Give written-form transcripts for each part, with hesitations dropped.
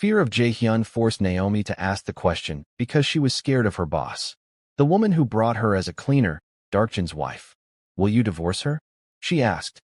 Fear of Jaehyun forced Naomi to ask the question because she was scared of her boss. The woman who brought her as a cleaner, Darkjin's wife. Will you divorce her? She asked.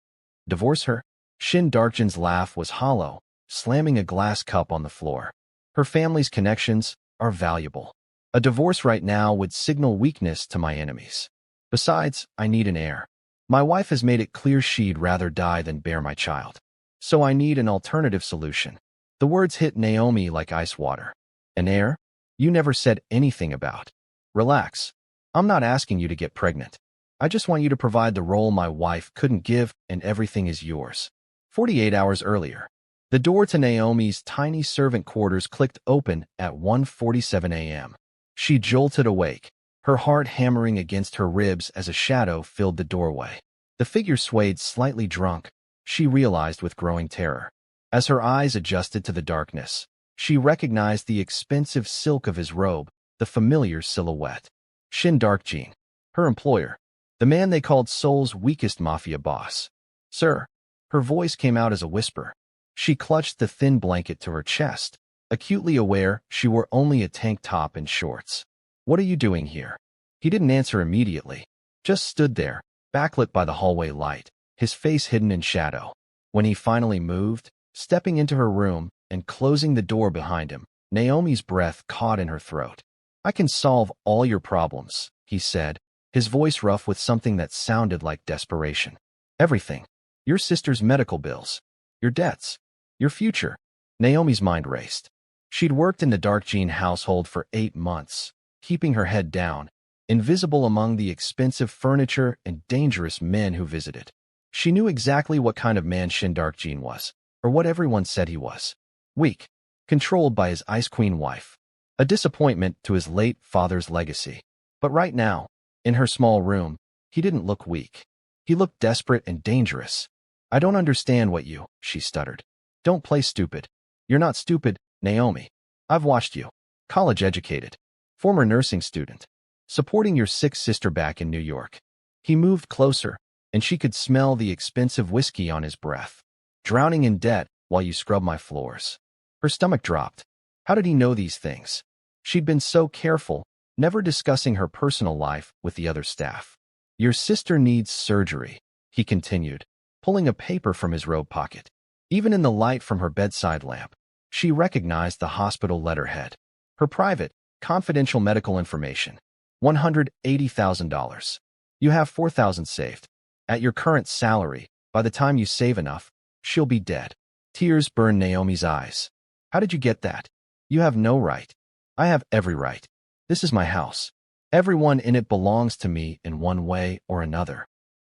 Divorce her? Shin Darkjin's laugh was hollow, slamming a glass cup on the floor. Her family's connections are valuable. A divorce right now would signal weakness to my enemies. Besides, I need an heir. My wife has made it clear she'd rather die than bear my child. So I need an alternative solution. The words hit Naomi like ice water. An heir? You never said anything about. Relax. I'm not asking you to get pregnant. I just want you to provide the role my wife couldn't give, and everything is yours. 48 hours earlier. The door to Naomi's tiny servant quarters clicked open at 1:47 a.m. She jolted awake, her heart hammering against her ribs as a shadow filled the doorway. The figure swayed slightly drunk, she realized with growing terror. As her eyes adjusted to the darkness, she recognized the expensive silk of his robe, the familiar silhouette. Shin Darkjin, her employer, the man they called Seoul's weakest mafia boss. Sir. Her voice came out as a whisper. She clutched the thin blanket to her chest, acutely aware she wore only a tank top and shorts. What are you doing here? He didn't answer immediately, just stood there, backlit by the hallway light, his face hidden in shadow. When he finally moved, stepping into her room and closing the door behind him, Naomi's breath caught in her throat. I can solve all your problems, he said, his voice rough with something that sounded like desperation. Everything. Your sister's medical bills. Your debts. Your future. Naomi's mind raced. She'd worked in the Darkjin household for 8 months, keeping her head down, invisible among the expensive furniture and dangerous men who visited. She knew exactly what kind of man Shin Darkjin was, or what everyone said he was. Weak. Controlled by his Ice Queen wife. A disappointment to his late father's legacy. But right now, in her small room, he didn't look weak. He looked desperate and dangerous. I don't understand what you, she stuttered. Don't play stupid. You're not stupid, Naomi. I've watched you. College educated. Former nursing student. Supporting your sick sister back in New York. He moved closer, and she could smell the expensive whiskey on his breath. Drowning in debt while you scrub my floors. Her stomach dropped. How did he know these things? She'd been so careful, never discussing her personal life with the other staff. Your sister needs surgery, he continued, pulling a paper from his robe pocket. Even in the light from her bedside lamp, she recognized the hospital letterhead. Her private, confidential medical information. $180,000. You have $4,000 saved. At your current salary, by the time you save enough, she'll be dead. Tears burned Naomi's eyes. How did you get that? You have no right. I have every right. This is my house. Everyone in it belongs to me in one way or another.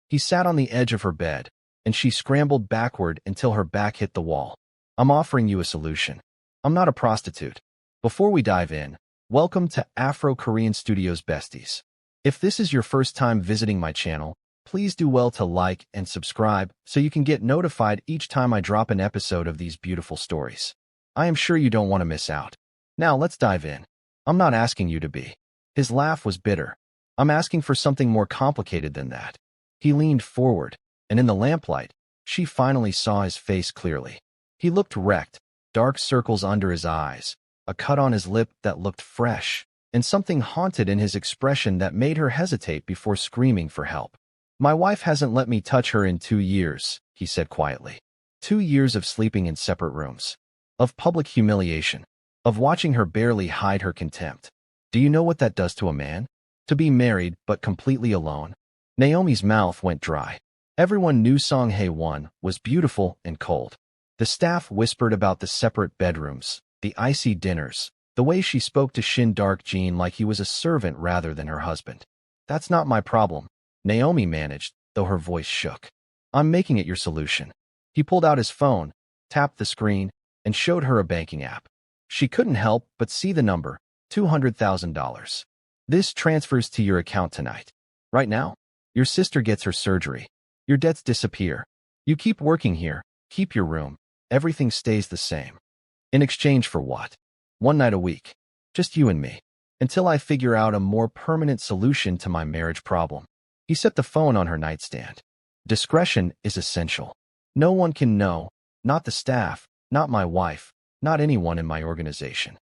He sat on the edge of her bed, and she scrambled backward until her back hit the wall. I'm offering you a solution. I'm not a prostitute. Before we dive in, welcome to Afro-Korean Studios Besties. If this is your first time visiting my channel, please do well to like and subscribe so you can get notified each time I drop an episode of these beautiful stories. I am sure you don't want to miss out. Now let's dive in. I'm not asking you to be. His laugh was bitter. I'm asking for something more complicated than that. He leaned forward, and in the lamplight, she finally saw his face clearly. He looked wrecked, dark circles under his eyes, a cut on his lip that looked fresh, and something haunted in his expression that made her hesitate before screaming for help. My wife hasn't let me touch her in 2 years, he said quietly. 2 years of sleeping in separate rooms. Of public humiliation. Of watching her barely hide her contempt. Do you know what that does to a man? To be married but completely alone? Naomi's mouth went dry. Everyone knew Song Hae-won was beautiful and cold. The staff whispered about the separate bedrooms, the icy dinners, the way she spoke to Shin Darkjin like he was a servant rather than her husband. That's not my problem, Naomi managed, though her voice shook. I'm making it your solution. He pulled out his phone, tapped the screen, and showed her a banking app. She couldn't help but see the number, $200,000. This transfers to your account tonight. Right now, your sister gets her surgery. Your debts disappear. You keep working here, keep your room. Everything stays the same. In exchange for what? 1 night a week. Just you and me. Until I figure out a more permanent solution to my marriage problem. He set the phone on her nightstand. Discretion is essential. No one can know, not the staff, not my wife, Not anyone in my organization.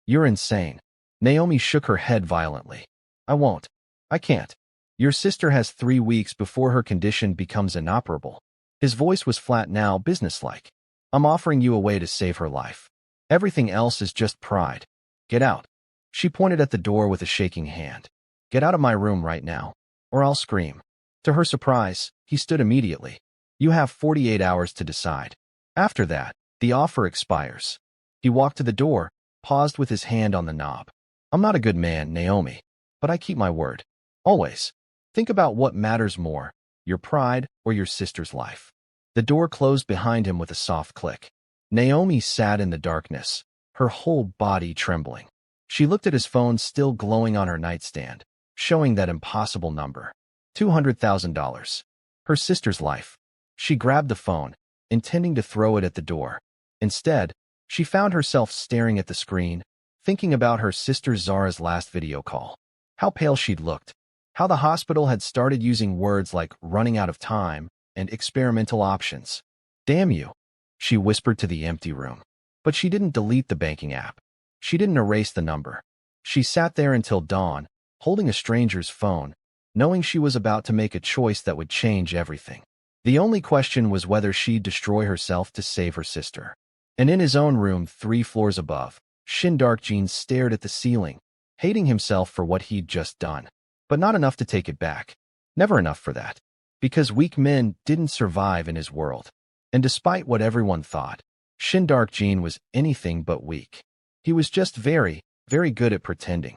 You're insane. Naomi shook her head violently. I won't. I can't. Your sister has 3 weeks before her condition becomes inoperable. His voice was flat now, businesslike. I'm offering you a way to save her life. Everything else is just pride. Get out. She pointed at the door with a shaking hand. Get out of my room right now, or I'll scream. To her surprise, he stood immediately. You have 48 hours to decide. After that, the offer expires. He walked to the door, paused with his hand on the knob. I'm not a good man, Naomi, but I keep my word. Always. Think about what matters more, your pride or your sister's life. The door closed behind him with a soft click. Naomi sat in the darkness, her whole body trembling. She looked at his phone still glowing on her nightstand, showing that impossible number. $200,000. Her sister's life. She grabbed the phone, intending to throw it at the door. Instead, she found herself staring at the screen, thinking about her sister Zara's last video call. How pale she'd looked. How the hospital had started using words like running out of time and experimental options. Damn you, she whispered to the empty room. But she didn't delete the banking app. She didn't erase the number. She sat there until dawn, holding a stranger's phone, knowing she was about to make a choice that would change everything. The only question was whether she'd destroy herself to save her sister. And in his own room 3 floors above, Shin Darkjean stared at the ceiling, hating himself for what he'd just done. But not enough to take it back. Never enough for that. Because weak men didn't survive in his world. And despite what everyone thought, Shin Darkjean was anything but weak. He was just very, very good at pretending.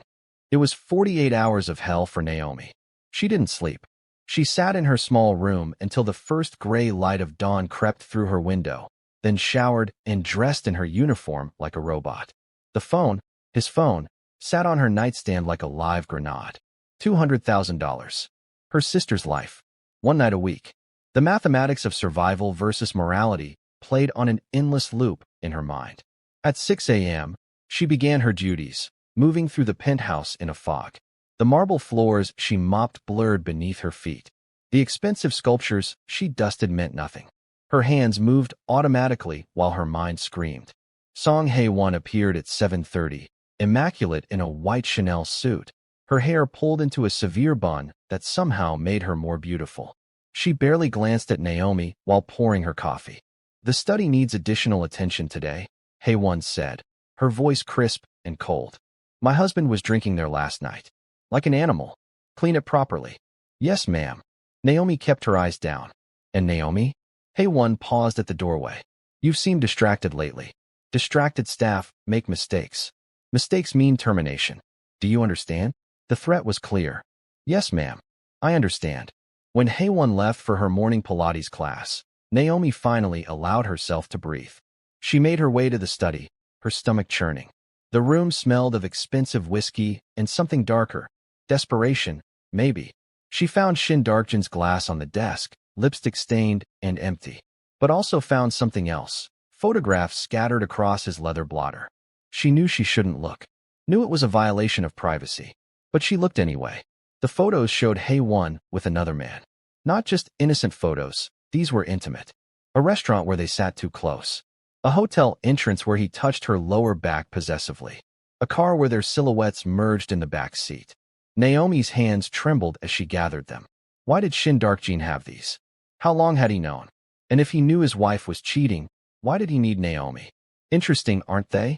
It was 48 hours of hell for Naomi. She didn't sleep. She sat in her small room until the first gray light of dawn crept through her window, then showered and dressed in her uniform like a robot. The phone, his phone, sat on her nightstand like a live grenade. $200,000. Her sister's life. 1 night a week. The mathematics of survival versus morality played on an endless loop in her mind. At 6 a.m., she began her duties, moving through the penthouse in a fog. The marble floors she mopped blurred beneath her feet. The expensive sculptures she dusted meant nothing. Her hands moved automatically while her mind screamed. Song Hae-won appeared at 7:30, immaculate in a white Chanel suit, her hair pulled into a severe bun that somehow made her more beautiful. She barely glanced at Naomi while pouring her coffee. The study needs additional attention today, Hae-won said, her voice crisp and cold. My husband was drinking there last night. Like an animal. Clean it properly. Yes, ma'am. Naomi kept her eyes down. And Naomi? Hae-won paused at the doorway. You've seemed distracted lately. Distracted staff make mistakes. Mistakes mean termination. Do you understand? The threat was clear. Yes, ma'am. I understand. When Hae-won left for her morning Pilates class, Naomi finally allowed herself to breathe. She made her way to the study, her stomach churning. The room smelled of expensive whiskey and something darker. Desperation, maybe. She found Shin Darkjean's glass on the desk, lipstick stained and empty. But also found something else, photographs scattered across his leather blotter. She knew she shouldn't look. Knew it was a violation of privacy. But she looked anyway. The photos showed Hae-won with another man. Not just innocent photos, these were intimate. A restaurant where they sat too close. A hotel entrance where he touched her lower back possessively. A car where their silhouettes merged in the back seat. Naomi's hands trembled as she gathered them. Why did Shin Darkjean have these? How long had he known? And if he knew his wife was cheating, why did he need Naomi? Interesting, aren't they?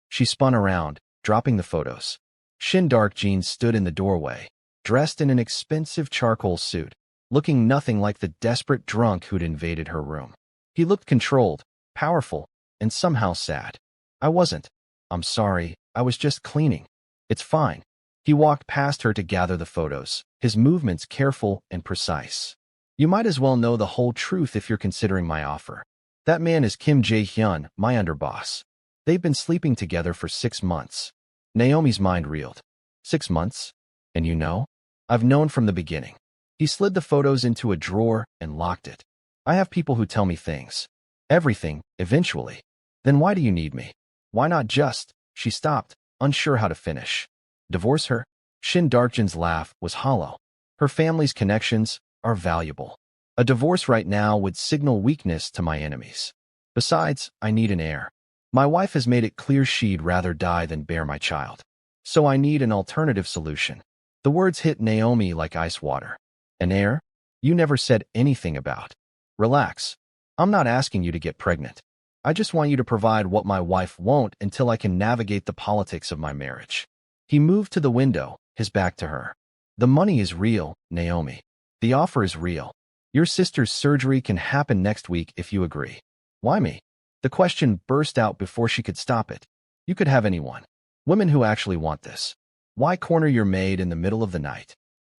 She spun around, dropping the photos. Shin Darkjean stood in the doorway, dressed in an expensive charcoal suit, looking nothing like the desperate drunk who'd invaded her room. He looked controlled, powerful, and somehow sad. I wasn't. I'm sorry, I was just cleaning. It's fine. He walked past her to gather the photos, his movements careful and precise. You might as well know the whole truth if you're considering my offer. That man is Kim Jae-hyun, my underboss. They've been sleeping together for 6 months. Naomi's mind reeled. 6 months? And you know? I've known from the beginning. He slid the photos into a drawer and locked it. I have people who tell me things. Everything, eventually. Then why do you need me? Why not just? She stopped, unsure how to finish. Divorce her? Shin Darkjean's laugh was hollow. Her family's connections are valuable. A divorce right now would signal weakness to my enemies. Besides, I need an heir. My wife has made it clear she'd rather die than bear my child. So I need an alternative solution. The words hit Naomi like ice water. An heir? You never said anything about. Relax. I'm not asking you to get pregnant. I just want you to provide what my wife won't until I can navigate the politics of my marriage. He moved to the window, his back to her. The money is real, Naomi. The offer is real. Your sister's surgery can happen next week if you agree. Why me? The question burst out before she could stop it. You could have anyone. Women who actually want this. Why corner your maid in the middle of the night?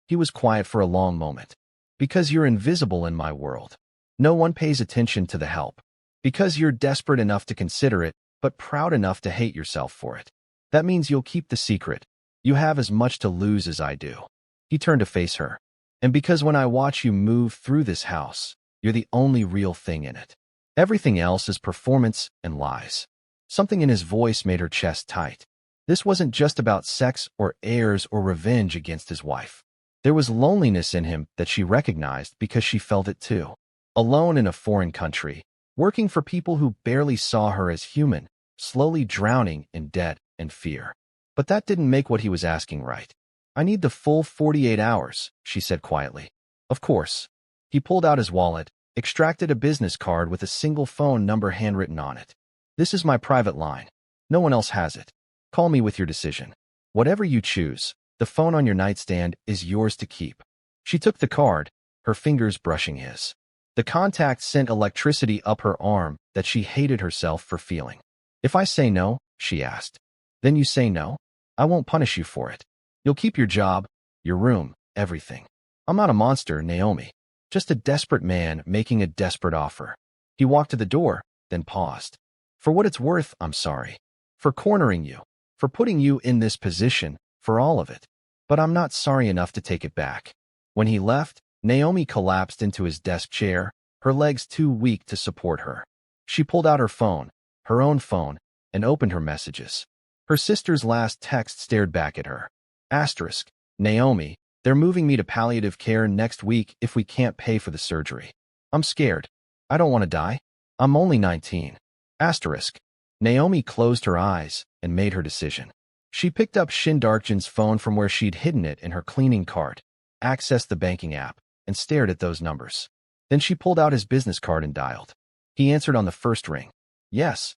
He was quiet for a long moment. Because you're invisible in my world. No one pays attention to the help. Because you're desperate enough to consider it, but proud enough to hate yourself for it. That means you'll keep the secret. You have as much to lose as I do. He turned to face her. And because when I watch you move through this house, you're the only real thing in it. Everything else is performance and lies. Something in his voice made her chest tight. This wasn't just about sex or heirs or revenge against his wife. There was loneliness in him that she recognized because she felt it too. Alone in a foreign country, working for people who barely saw her as human, slowly drowning in debt and fear. But that didn't make what he was asking right. I need the full 48 hours, she said quietly. Of course. He pulled out his wallet, extracted a business card with a single phone number handwritten on it. This is my private line. No one else has it. Call me with your decision. Whatever you choose, the phone on your nightstand is yours to keep. She took the card, her fingers brushing his. The contact sent electricity up her arm that she hated herself for feeling. If I say no, she asked, then you say no? I won't punish you for it. You'll keep your job, your room, everything. I'm not a monster, Naomi. Just a desperate man making a desperate offer. He walked to the door, then paused. For what it's worth, I'm sorry. For cornering you. For putting you in this position, for all of it. But I'm not sorry enough to take it back. When he left, Naomi collapsed into his desk chair, her legs too weak to support her. She pulled out her phone, her own phone, and opened her messages. Her sister's last text stared back at her. Asterisk, Naomi, they're moving me to palliative care next week if we can't pay for the surgery. I'm scared. I don't want to die. I'm only 19. Asterisk. Naomi closed her eyes and made her decision. She picked up Shin Darkjan's phone from where she'd hidden it in her cleaning cart, accessed the banking app, and stared at those numbers. Then she pulled out his business card and dialed. He answered on the first ring. Yes.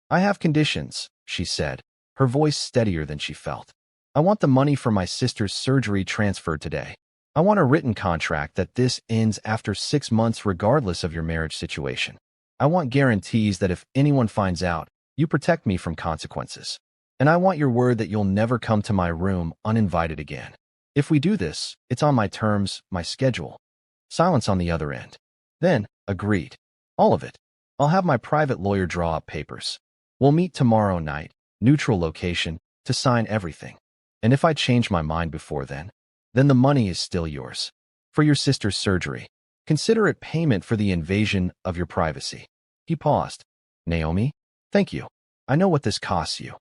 I have conditions, she said, her voice steadier than she felt. I want the money for my sister's surgery transferred today. I want a written contract that this ends after 6 months regardless of your marriage situation. I want guarantees that if anyone finds out, you protect me from consequences. And I want your word that you'll never come to my room uninvited again. If we do this, it's on my terms, my schedule. Silence on the other end. Then, agreed. All of it. I'll have my private lawyer draw up papers. We'll meet tomorrow night, neutral location, to sign everything. And if I change my mind before then the money is still yours. For your sister's surgery. Consider it payment for the invasion of your privacy. He paused. Naomi, thank you. I know what this costs you.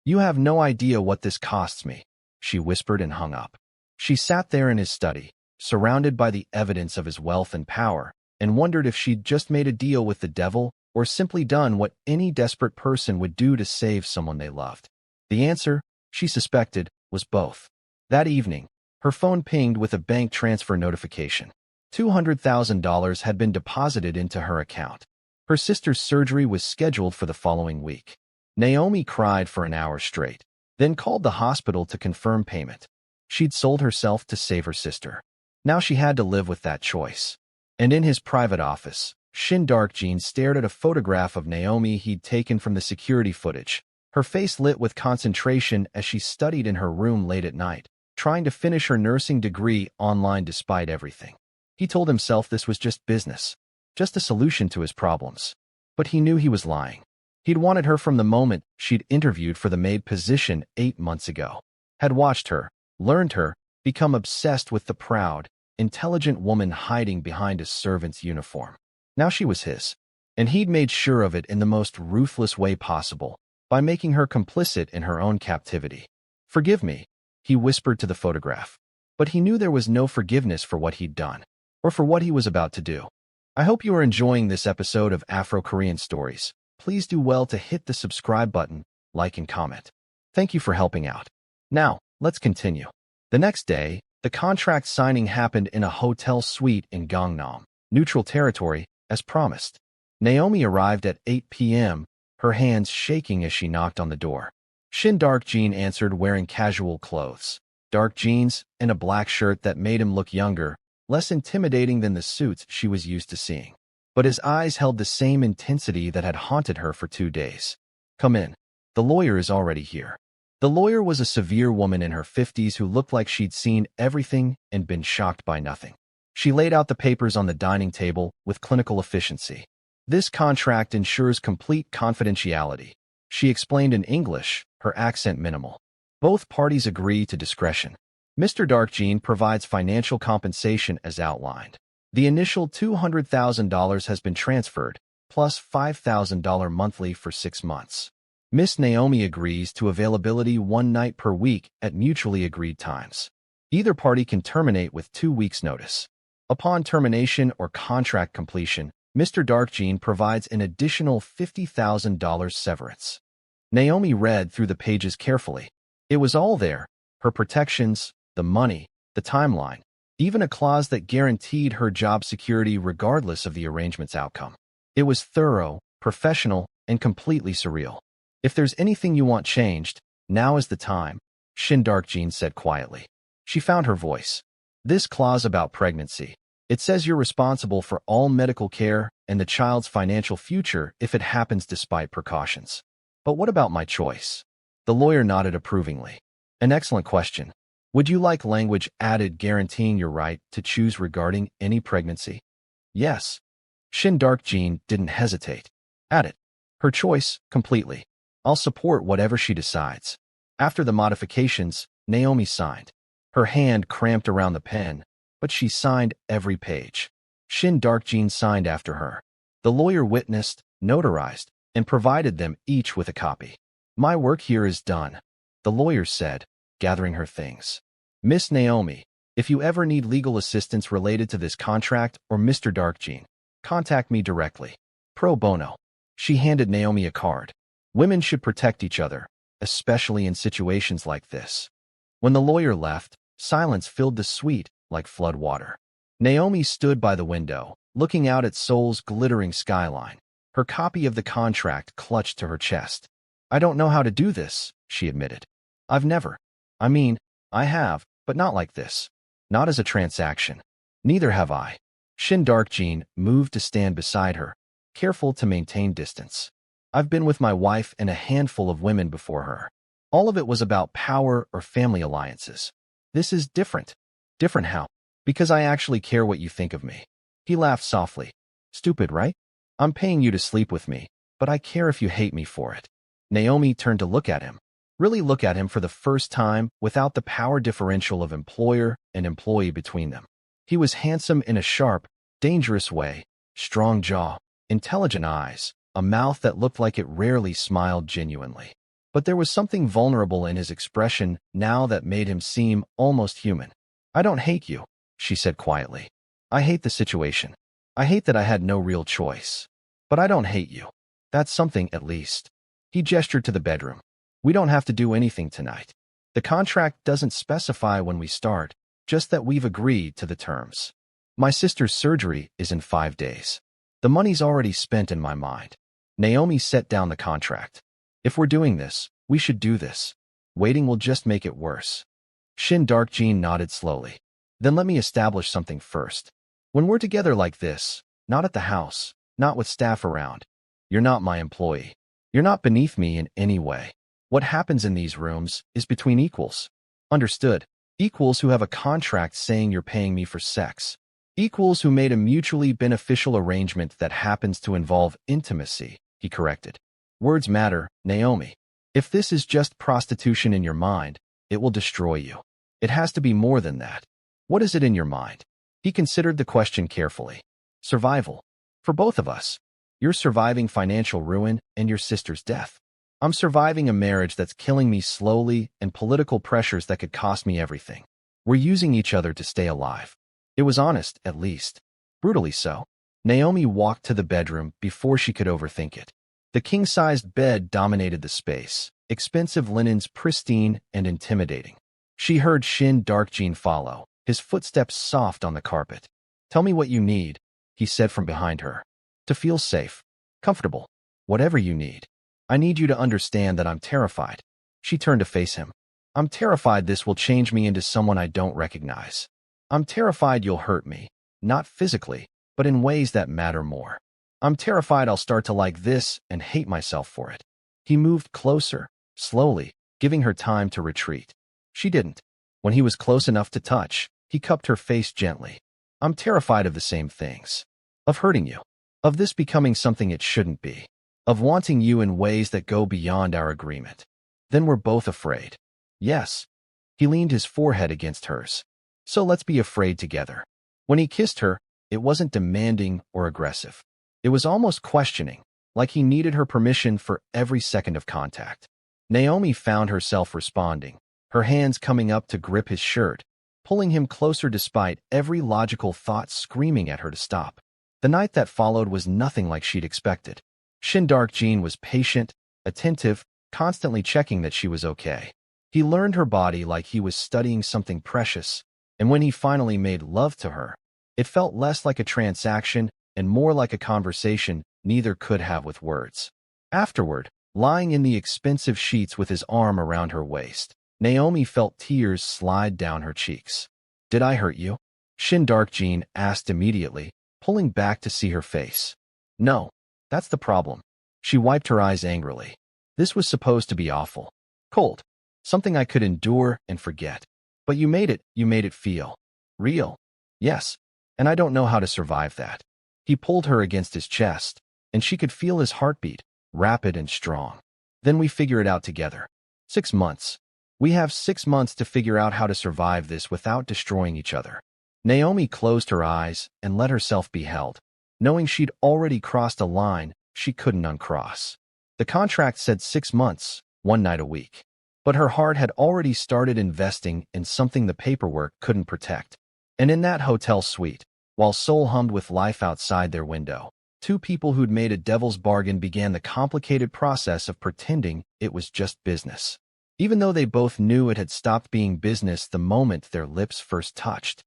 You have no idea what this costs me, she whispered and hung up. She sat there in his study, surrounded by the evidence of his wealth and power, and wondered if she'd just made a deal with the devil or simply done what any desperate person would do to save someone they loved. The answer, she suspected, was both. That evening, her phone pinged with a bank transfer notification. $200,000 had been deposited into her account. Her sister's surgery was scheduled for the following week. Naomi cried for an hour straight, then called the hospital to confirm payment. She'd sold herself to save her sister. Now she had to live with that choice. And in his private office, Shin Darkjan stared at a photograph of Naomi he'd taken from the security footage. Her face lit with concentration as she studied in her room late at night, trying to finish her nursing degree online despite everything. He told himself this was just business, just a solution to his problems. But he knew he was lying. He'd wanted her from the moment she'd interviewed for the Maid position 8 months ago. Had watched her, learned her, become obsessed with the proud, intelligent woman hiding behind a servant's uniform. Now she was his. And he'd made sure of it in the most ruthless way possible, by making her complicit in her own captivity. Forgive me, he whispered to the photograph. But he knew there was no forgiveness for what he'd done, or for what he was about to do. I hope you are enjoying this episode of Afro-Korean Stories. please do well to hit the subscribe button, like and comment. Thank you for helping out. Now, let's continue. The next day, the contract signing happened in a hotel suite in Gangnam, neutral territory, as promised. Naomi arrived at 8 p.m., her hands shaking as she knocked on the door. Shin Dark-jin answered wearing casual clothes, dark jeans, and a black shirt that made him look younger, less intimidating than the suits she was used to seeing. But his eyes held the same intensity that had haunted her for 2 days. Come in. The lawyer is already here. The lawyer was a severe woman in her 50s who looked like she'd seen everything and been shocked by nothing. She laid out the papers on the dining table with clinical efficiency. This contract ensures complete confidentiality. She explained in English, her accent minimal. Both parties agree to discretion. Mr. Dark-jin provides financial compensation as outlined. The initial $200,000 has been transferred, plus $5,000 monthly for 6 months. Miss Naomi agrees to availability 1 night per week at mutually agreed times. Either party can terminate with 2 weeks' notice. Upon termination or contract completion, Mr. Dark-jin provides an additional $50,000 severance. Naomi read through the pages carefully. It was all there, her protections, the money, the timeline, even a clause that guaranteed her job security regardless of the arrangement's outcome. It was thorough, professional, and completely surreal. If there's anything you want changed, now is the time, Shin Dark-jin said quietly. She found her voice. This clause about pregnancy. It says you're responsible for all medical care and the child's financial future if it happens despite precautions. But what about my choice? The lawyer nodded approvingly. An excellent question. Would you like language added guaranteeing your right to choose regarding any pregnancy? Yes. Shin Dark-jin didn't hesitate. Add it. Her choice, completely. I'll support whatever she decides. After the modifications, Naomi signed. Her hand cramped around the pen, but she signed every page. Shin Dark-jin signed after her. The lawyer witnessed, notarized, and provided them each with a copy. My work here is done, the lawyer said, gathering her things. Miss Naomi, if you ever need legal assistance related to this contract or Mr. Dark-jin, contact me directly. Pro bono. She handed Naomi a card. Women should protect each other, especially in situations like this. When the lawyer left, silence filled the suite like flood water. Naomi stood by the window, looking out at Seoul's glittering skyline. Her copy of the contract clutched to her chest. I don't know how to do this, she admitted. I have, but not like this. Not as a transaction. Neither have I. Shin Dark-jin moved to stand beside her, careful to maintain distance. I've been with my wife and a handful of women before her. All of it was about power or family alliances. This is different. Different how? Because I actually care what you think of me. He laughed softly. Stupid, right? I'm paying you to sleep with me, but I care if you hate me for it. Naomi turned to look at him. Really look at him for the first time without the power differential of employer and employee between them. He was handsome in a sharp, dangerous way, strong jaw, intelligent eyes, a mouth that looked like it rarely smiled genuinely. But there was something vulnerable in his expression now that made him seem almost human. I don't hate you, she said quietly. I hate the situation. I hate that I had no real choice. But I don't hate you. That's something, at least. He gestured to the bedroom. We don't have to do anything tonight. The contract doesn't specify when we start, just that we've agreed to the terms. My sister's surgery is in 5 days. The money's already spent in my mind. Naomi set down the contract. If we're doing this, we should do this. Waiting will just make it worse. Shin Dark-jin nodded slowly. Then let me establish something first. When we're together like this, not at the house, not with staff around, you're not my employee. You're not beneath me in any way. What happens in these rooms is between equals. Understood? Equals who have a contract saying you're paying me for sex. Equals who made a mutually beneficial arrangement that happens to involve intimacy, he corrected. Words matter, Naomi. If this is just prostitution in your mind, it will destroy you. It has to be more than that. What is it in your mind? He considered the question carefully. Survival. For both of us. You're surviving financial ruin and your sister's death. I'm surviving a marriage that's killing me slowly and political pressures that could cost me everything. We're using each other to stay alive. It was honest, at least. Brutally so. Naomi walked to the bedroom before she could overthink it. The king-sized bed dominated the space, expensive linens pristine and intimidating. She heard Shin Darkjin follow, his footsteps soft on the carpet. "Tell me what you need," he said from behind her. "To feel safe, comfortable, whatever you need. I need you to understand that I'm terrified." She turned to face him. "I'm terrified this will change me into someone I don't recognize. I'm terrified you'll hurt me, not physically, but in ways that matter more. I'm terrified I'll start to like this and hate myself for it." He moved closer, slowly, giving her time to retreat. She didn't. When he was close enough to touch, he cupped her face gently. "I'm terrified of the same things. Of hurting you. Of this becoming something it shouldn't be. Of wanting you in ways that go beyond our agreement. Then we're both afraid." "Yes." He leaned his forehead against hers. "So let's be afraid together." When he kissed her, it wasn't demanding or aggressive. It was almost questioning, like he needed her permission for every second of contact. Naomi found herself responding, her hands coming up to grip his shirt, pulling him closer despite every logical thought screaming at her to stop. The night that followed was nothing like she'd expected. Shin Darkjin was patient, attentive, constantly checking that she was okay. He learned her body like he was studying something precious, and when he finally made love to her, it felt less like a transaction and more like a conversation neither could have with words. Afterward, lying in the expensive sheets with his arm around her waist, Naomi felt tears slide down her cheeks. "Did I hurt you?" Shin Darkjin asked immediately, pulling back to see her face. "No, that's the problem." She wiped her eyes angrily. "This was supposed to be awful. Cold. Something I could endure and forget. But you made it feel real. Yes, and I don't know how to survive that." He pulled her against his chest, and she could feel his heartbeat, rapid and strong. "Then we figure it out together. 6 months. We have 6 months to figure out how to survive this without destroying each other." Naomi closed her eyes and let herself be held, knowing she'd already crossed a line she couldn't uncross. The contract said 6 months, 1 night a week. But her heart had already started investing in something the paperwork couldn't protect. And in that hotel suite, while Seoul hummed with life outside their window, 2 people who'd made a devil's bargain began the complicated process of pretending it was just business. Even though they both knew it had stopped being business the moment their lips first touched.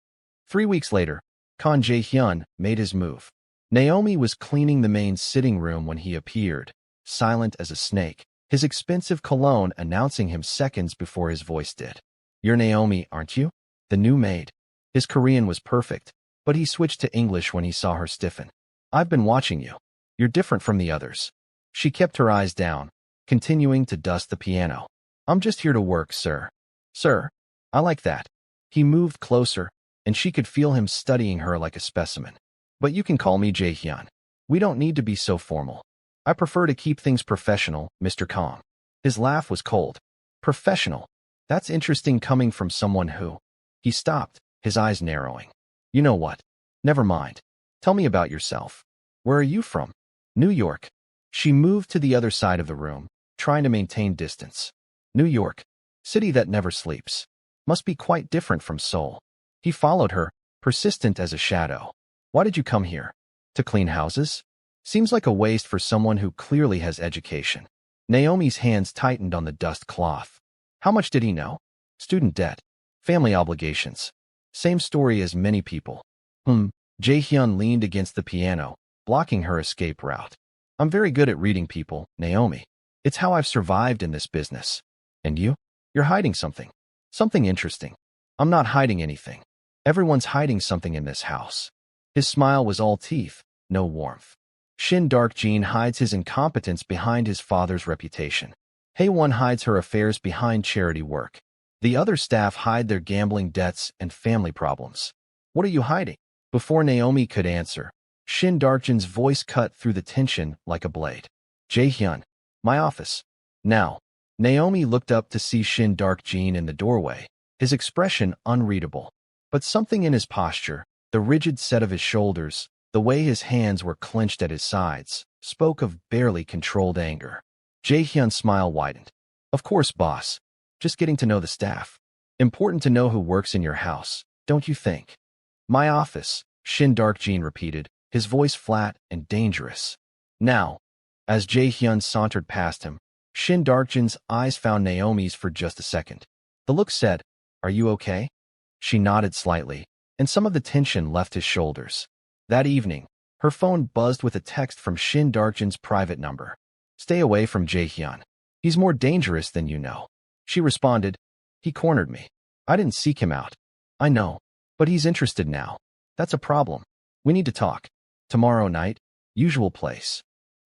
3 weeks later, Kon Jae-hyun made his move. Naomi was cleaning the main sitting room when he appeared, silent as a snake, his expensive cologne announcing him seconds before his voice did. "You're Naomi, aren't you? The new maid." His Korean was perfect, but he switched to English when he saw her stiffen. "I've been watching you. You're different from the others." She kept her eyes down, continuing to dust the piano. "I'm just here to work, sir." "Sir? I like that." He moved closer, and she could feel him studying her like a specimen. "But you can call me Jae-hyun. We don't need to be so formal. I prefer to keep things professional, Mr. Kong." His laugh was cold. "Professional? That's interesting coming from someone who—" He stopped, his eyes narrowing. "You know what? Never mind. Tell me about yourself. Where are you from?" "New York." She moved to the other side of the room, trying to maintain distance. "New York. City that never sleeps. Must be quite different from Seoul." He followed her, persistent as a shadow. "Why did you come here? To clean houses? Seems like a waste for someone who clearly has education." Naomi's hands tightened on the dust cloth. How much did he know? Student debt. Family obligations. Same story as many people. Jae-hyun leaned against the piano, blocking her escape route. "I'm very good at reading people, Naomi. It's how I've survived in this business." "And you? You're hiding something. Something interesting." "I'm not hiding anything. Everyone's hiding something in this house." His smile was all teeth, no warmth. Shin Darkjin hides his incompetence behind his father's reputation. Hae-won hides her affairs behind charity work. The other staff hide their gambling debts and family problems. "What are you hiding?" Before Naomi could answer, Shin Darkjin's voice cut through the tension like a blade. "Jae-hyun, my office." Now, Naomi looked up to see Shin Darkjin in the doorway, his expression unreadable. But something in his posture, the rigid set of his shoulders, the way his hands were clenched at his sides, spoke of barely controlled anger. Jae-hyun's smile widened. "Of course, boss. Just getting to know the staff. Important to know who works in your house, don't you think?" "My office," Shin Darkjin repeated, his voice flat and dangerous. "Now, As Jae-hyun sauntered past him, Shin Dark-jin's eyes found Naomi's for just a second. The look said, "Are you okay?" She nodded slightly, and some of the tension left his shoulders. That evening, her phone buzzed with a text from Shin Dark-jin's private number. "Stay away from Jae-hyun. He's more dangerous than you know." She responded, "He cornered me. I didn't seek him out." "I know, but he's interested now. That's a problem. We need to talk. Tomorrow night, usual place."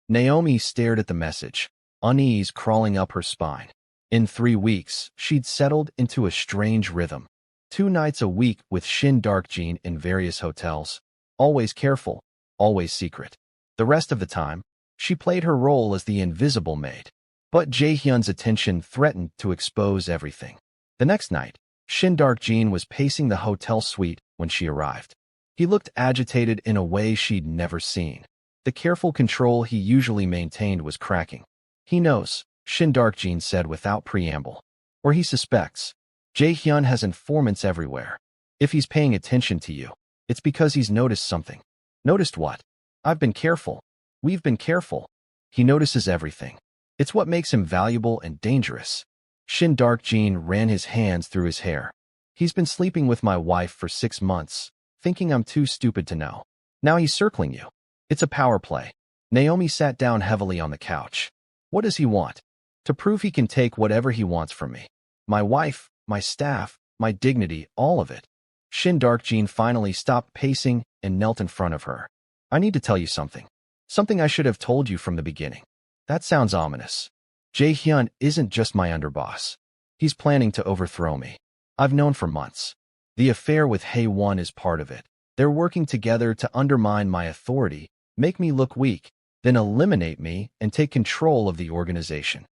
Naomi stared at the message, unease crawling up her spine. In 3 weeks, she'd settled into a strange rhythm. 2 nights a week with Shin Dark-jin in various hotels. Always careful, always secret. The rest of the time, she played her role as the invisible maid. But Jae-hyun's attention threatened to expose everything. The next night, Shin Dark-jin was pacing the hotel suite when she arrived. He looked agitated in a way she'd never seen. The careful control he usually maintained was cracking. "He knows," Shin Dark-jin said without preamble. "Or he suspects. Jae-hyun has informants everywhere. If he's paying attention to you, it's because he's noticed something." "Noticed what?" "I've been careful. We've been careful. He notices everything. It's what makes him valuable and dangerous." Shin Dark-jin ran his hands through his hair. "He's been sleeping with my wife for 6 months, thinking I'm too stupid to know. Now he's circling you. It's a power play." Naomi sat down heavily on the couch. "What does he want?" "To prove he can take whatever he wants from me. My wife, my staff, my dignity, all of it." Shin Dark-jin finally stopped pacing and knelt in front of her. "I need to tell you something. Something I should have told you from the beginning." "That sounds ominous." "Jae-hyun isn't just my underboss. He's planning to overthrow me. I've known for months. The affair with Hae-won is part of it. They're working together to undermine my authority, make me look weak, then eliminate me and take control of the organization."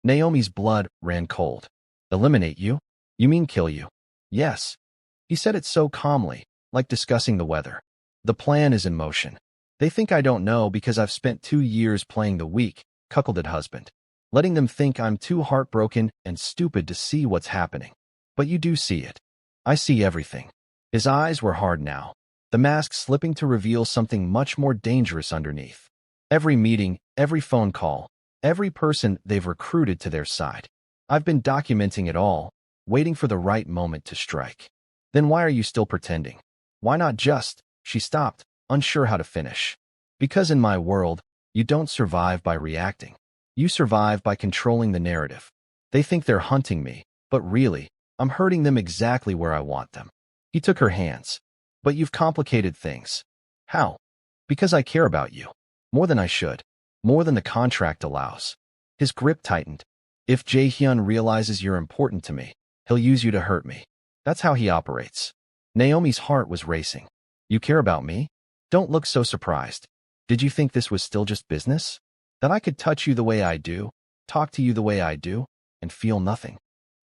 Naomi's blood ran cold. "Eliminate you? You mean kill you?" "Yes." He said it so calmly, like discussing the weather. "The plan is in motion. They think I don't know because I've spent 2 years playing the weak, cuckolded husband, letting them think I'm too heartbroken and stupid to see what's happening. But you do see it. I see everything." His eyes were hard now, the mask slipping to reveal something much more dangerous underneath. "Every meeting, every phone call, every person they've recruited to their side. I've been documenting it all, waiting for the right moment to strike." "Then why are you still pretending? Why not just—" She stopped, unsure how to finish. "Because in my world, you don't survive by reacting. You survive by controlling the narrative. They think they're hunting me, but really, I'm hurting them exactly where I want them." He took her hands. "But you've complicated things." "How?" "Because I care about you. More than I should. More than the contract allows." His grip tightened. "If Jae-hyun realizes you're important to me, he'll use you to hurt me. That's how he operates." Naomi's heart was racing. "You care about me? Don't look so surprised. Did you think this was still just business? That I could touch you the way I do, talk to you the way I do, and feel nothing?"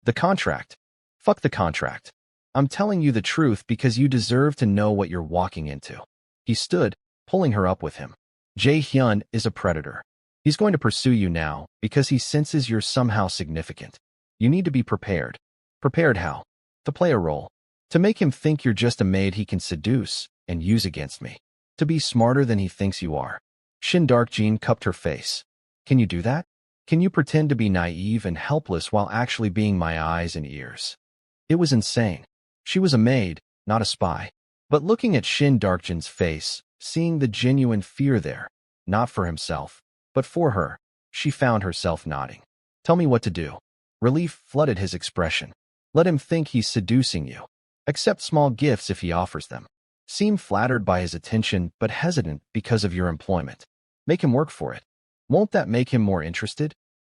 "The contract. Fuck the contract. I'm telling you the truth because you deserve to know what you're walking into." He stood, pulling her up with him. "Jae-hyun is a predator. He's going to pursue you now because he senses you're somehow significant. You need to be prepared." "Prepared how?" "To play a role. To make him think you're just a maid he can seduce and use against me. To be smarter than he thinks you are." Shin Dark-jin cupped her face. "Can you do that? Can you pretend to be naive and helpless while actually being my eyes and ears?" It was insane. She was a maid, not a spy. But looking at Shin Dark-jin's face, seeing the genuine fear there, not for himself, but for her, she found herself nodding. "Tell me what to do." Relief flooded his expression. "Let him think he's seducing you. Accept small gifts if he offers them. Seem flattered by his attention but hesitant because of your employment. Make him work for it. Won't that make him more interested?"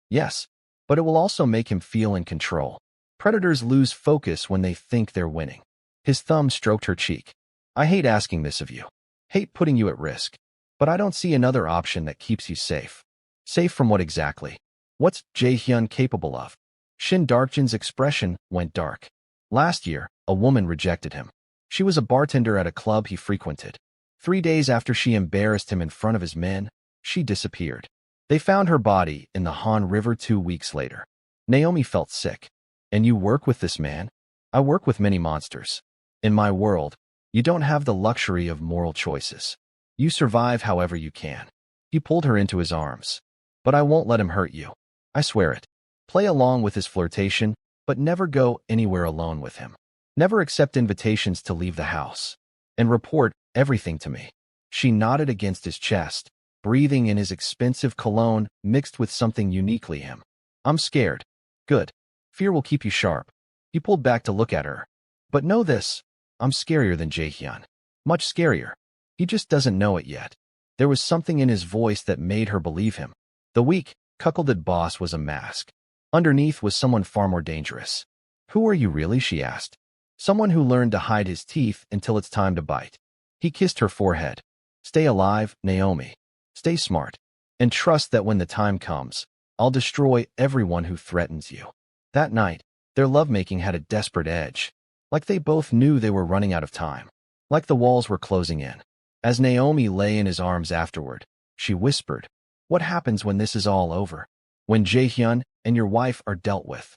"Yes, but it will also make him feel in control. Predators lose focus when they think they're winning." His thumb stroked her cheek. "I hate asking this of you. Hate putting you at risk. But I don't see another option that keeps you safe." "Safe from what exactly? What's Jae-hyun capable of?" Shin Dark-jin's expression went dark. "Last year, a woman rejected him. She was a bartender at a club he frequented. 3 days after she embarrassed him in front of his men, she disappeared. They found her body in the Han River 2 weeks later." Naomi felt sick. "And you work with this man?" "I work with many monsters. In my world, you don't have the luxury of moral choices. You survive however you can." He pulled her into his arms. But I won't let him hurt you. I swear it. Play along with his flirtation, but never go anywhere alone with him. Never accept invitations to leave the house. And report everything to me. She nodded against his chest, breathing in his expensive cologne mixed with something uniquely him. I'm scared. Good. Fear will keep you sharp. He pulled back to look at her. But know this, I'm scarier than Jaehyun. Much scarier. He just doesn't know it yet. There was something in his voice that made her believe him. The weak, cuckolded boss was a mask. Underneath was someone far more dangerous. Who are you really? She asked. Someone who learned to hide his teeth until it's time to bite. He kissed her forehead. Stay alive, Naomi. Stay smart. And trust that when the time comes, I'll destroy everyone who threatens you. That night, their lovemaking had a desperate edge. Like they both knew they were running out of time. Like the walls were closing in. As Naomi lay in his arms afterward, she whispered, what happens when this is all over? When Jaehyun and your wife are dealt with?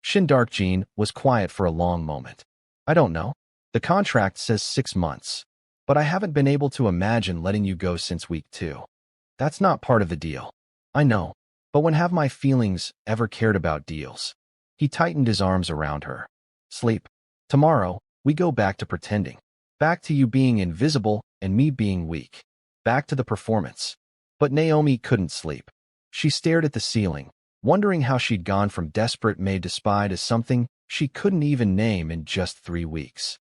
Shin Dark-jin was quiet for a long moment. I don't know. The contract says 6 months. But I haven't been able to imagine letting you go since week 2. That's not part of the deal. I know. But when have my feelings ever cared about deals? He tightened his arms around her. Sleep. Tomorrow, we go back to pretending. Back to you being invisible and me being weak. Back to the performance. But Naomi couldn't sleep. She stared at the ceiling, wondering how she'd gone from desperate Maid to spy to something she couldn't even name in just 3 weeks.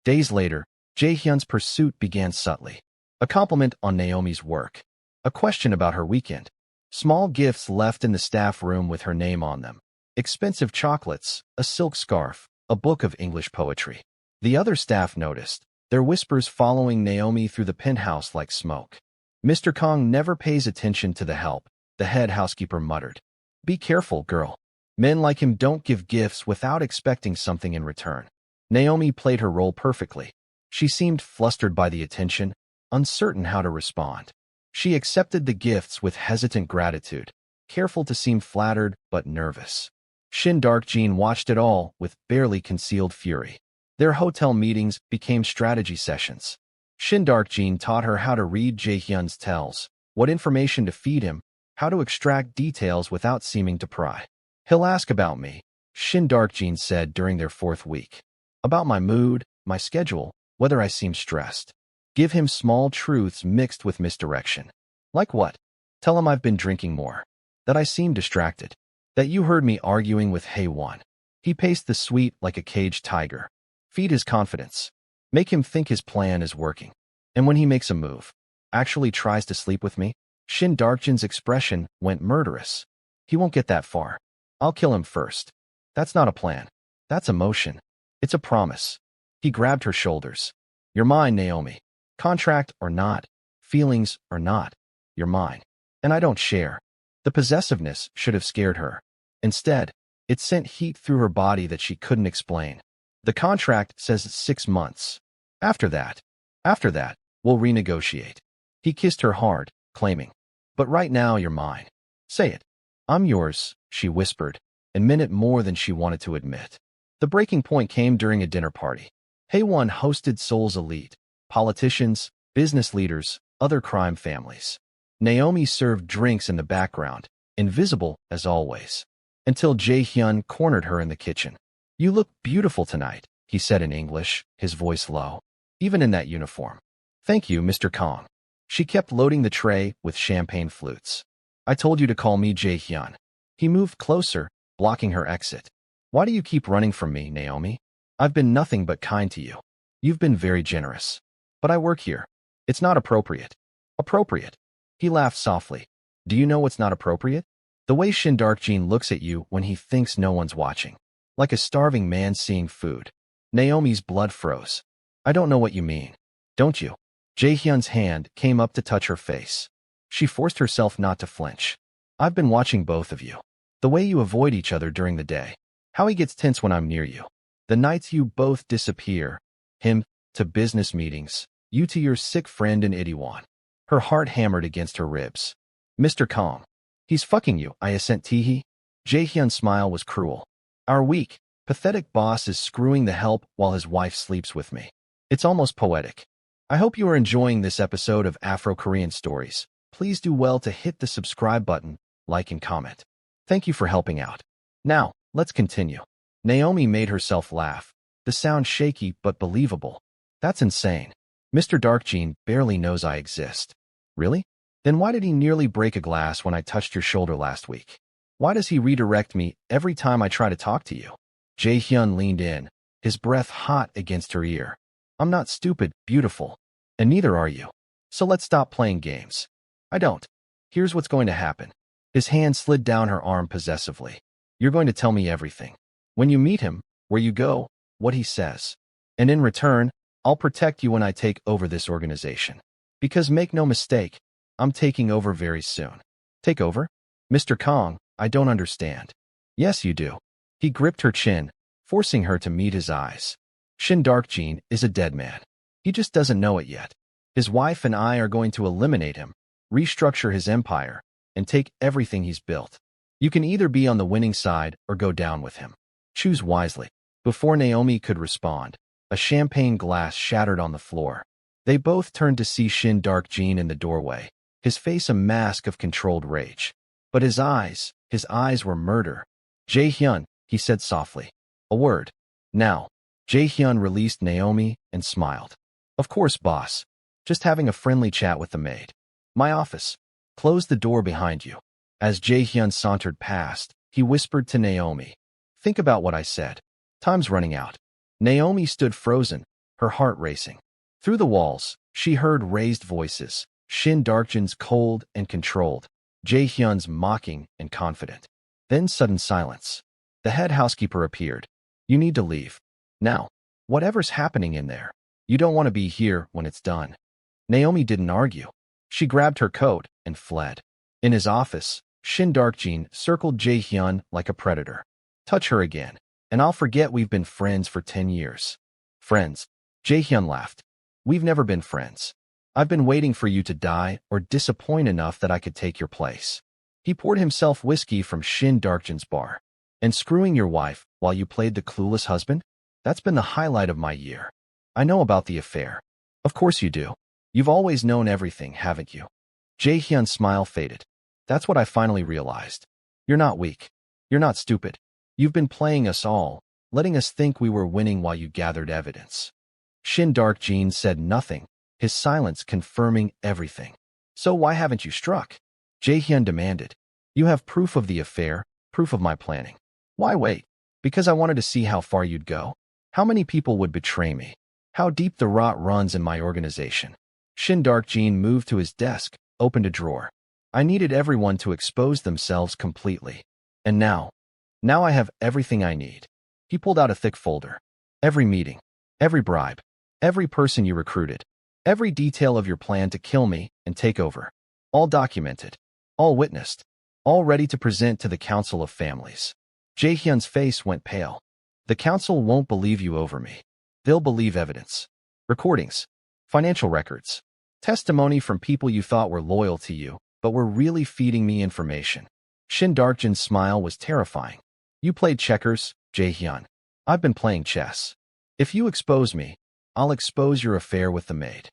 Days later, Jaehyun's pursuit began subtly. A compliment on Naomi's work. A question about her weekend. Small gifts left in the staff room with her name on them. Expensive chocolates, a silk scarf, a book of English poetry. The other staff noticed, their whispers following Naomi through the penthouse like smoke. Mr. Kong never pays attention to the help, the head housekeeper muttered. Be careful, girl. Men like him don't give gifts without expecting something in return. Naomi played her role perfectly. She seemed flustered by the attention, uncertain how to respond. She accepted the gifts with hesitant gratitude, careful to seem flattered but nervous. Shin Dark-jin watched it all with barely concealed fury. Their hotel meetings became strategy sessions. Shin Dark-jin taught her how to read Jaehyun's tells, what information to feed him, how to extract details without seeming to pry. He'll ask about me, Shin Dark-jin said during their 4th week. About my mood, my schedule, whether I seem stressed. Give him small truths mixed with misdirection. Like what? Tell him I've been drinking more. That I seem distracted. That you heard me arguing with Hae-won. He paced the suite like a caged tiger. Feed his confidence. Make him think his plan is working. And when he makes a move, actually tries to sleep with me, Shin Dark-jin's expression went murderous. He won't get that far. I'll kill him first. That's not a plan. That's emotion. It's a promise. He grabbed her shoulders. You're mine, Naomi. Contract or not, feelings or not, you're mine. And I don't share. The possessiveness should have scared her. Instead, it sent heat through her body that she couldn't explain. The contract says 6 months. After that, we'll renegotiate. He kissed her hard, claiming, but right now you're mine. Say it. I'm yours, she whispered, and meant it more than she wanted to admit. The breaking point came during a dinner party. Hae-won hosted Seoul's elite, politicians, business leaders, other crime families. Naomi served drinks in the background, invisible as always, until Jaehyun cornered her in the kitchen. You look beautiful tonight, he said in English, his voice low, even in that uniform. Thank you, Mr. Kong. She kept loading the tray with champagne flutes. I told you to call me Jaehyun. He moved closer, blocking her exit. Why do you keep running from me, Naomi? I've been nothing but kind to you. You've been very generous. But I work here. It's not appropriate. Appropriate. He laughed softly. Do you know what's not appropriate? The way Shin Dark-jin looks at you when he thinks no one's watching. Like a starving man seeing food. Naomi's blood froze. I don't know what you mean. Don't you? Jaehyun's hand came up to touch her face. She forced herself not to flinch. I've been watching both of you. The way you avoid each other during the day. How he gets tense when I'm near you. The nights you both disappear. Him to business meetings. You to your sick friend in Itaewon. Her heart hammered against her ribs. Mr. Kong. He's fucking you, I assent teehee. Jaehyun's smile was cruel. Our weak, pathetic boss is screwing the help while his wife sleeps with me. It's almost poetic. I hope you are enjoying this episode of Afro-Korean Stories. Please do well to hit the subscribe button like and comment. Thank you for helping out. Now, let's continue. Naomi made herself laugh. The sound shaky but believable. That's insane. Mr. Darkjean barely knows I exist. Really? Then why did he nearly break a glass when I touched your shoulder last week? Why does he redirect me every time I try to talk to you? Jae-hyun leaned in, his breath hot against her ear. I'm not stupid, beautiful. And neither are you. So let's stop playing games. I don't. Here's what's going to happen. His hand slid down her arm possessively. You're going to tell me everything. When you meet him, where you go, what he says. And in return, I'll protect you when I take over this organization. Because make no mistake, I'm taking over very soon. Take over? Mr. Kong, I don't understand. Yes, you do. He gripped her chin, forcing her to meet his eyes. Shin Darkjean is a dead man. He just doesn't know it yet. His wife and I are going to eliminate him, restructure his empire, and take everything he's built. You can either be on the winning side or go down with him. Choose wisely. Before Naomi could respond, a champagne glass shattered on the floor. They both turned to see Shin Darkjean in the doorway, his face a mask of controlled rage. But his eyes were murder. Jae-hyun, he said softly. A word. Now. Jae-hyun released Naomi and smiled. Of course, boss. Just having a friendly chat with the maid. My office. Close the door behind you. As Jae-hyun sauntered past, he whispered to Naomi. Think about what I said. Time's running out. Naomi stood frozen, her heart racing. Through the walls, she heard raised voices, Shin Darkjean's cold and controlled, Jae-hyun's mocking and confident. Then sudden silence. The head housekeeper appeared. You need to leave. Now. Whatever's happening in there. You don't want to be here when it's done. Naomi didn't argue. She grabbed her coat and fled. In his office, Shin Darkjean circled Jae-hyun like a predator. Touch her again, and I'll forget we've been friends for 10 years. Friends? Jae-hyun laughed. We've never been friends. I've been waiting for you to die or disappoint enough that I could take your place. He poured himself whiskey from Shin Darkjean's bar. And screwing your wife while you played the clueless husband? That's been the highlight of my year. I know about the affair. Of course you do. You've always known everything, haven't you? Jae-hyun's smile faded. That's what I finally realized. You're not weak. You're not stupid. You've been playing us all, letting us think we were winning while you gathered evidence. Shin Darkjean said nothing, his silence confirming everything. So why haven't you struck? Jae-hyun demanded. You have proof of the affair, proof of my planning. Why wait? Because I wanted to see how far you'd go. How many people would betray me? How deep the rot runs in my organization. Shin Darkjean moved to his desk, opened a drawer. I needed everyone to expose themselves completely. And now I have everything I need. He pulled out a thick folder. Every meeting, every bribe, every person you recruited, every detail of your plan to kill me and take over. All documented, all witnessed, all ready to present to the Council of Families. Jae-hyun's face went pale. The council won't believe you over me. They'll believe evidence. Recordings, financial records, testimony from people you thought were loyal to you, but were really feeding me information. Shin Darkjean's smile was terrifying. You played checkers, Jae-hyun. I've been playing chess. If you expose me, I'll expose your affair with the maid.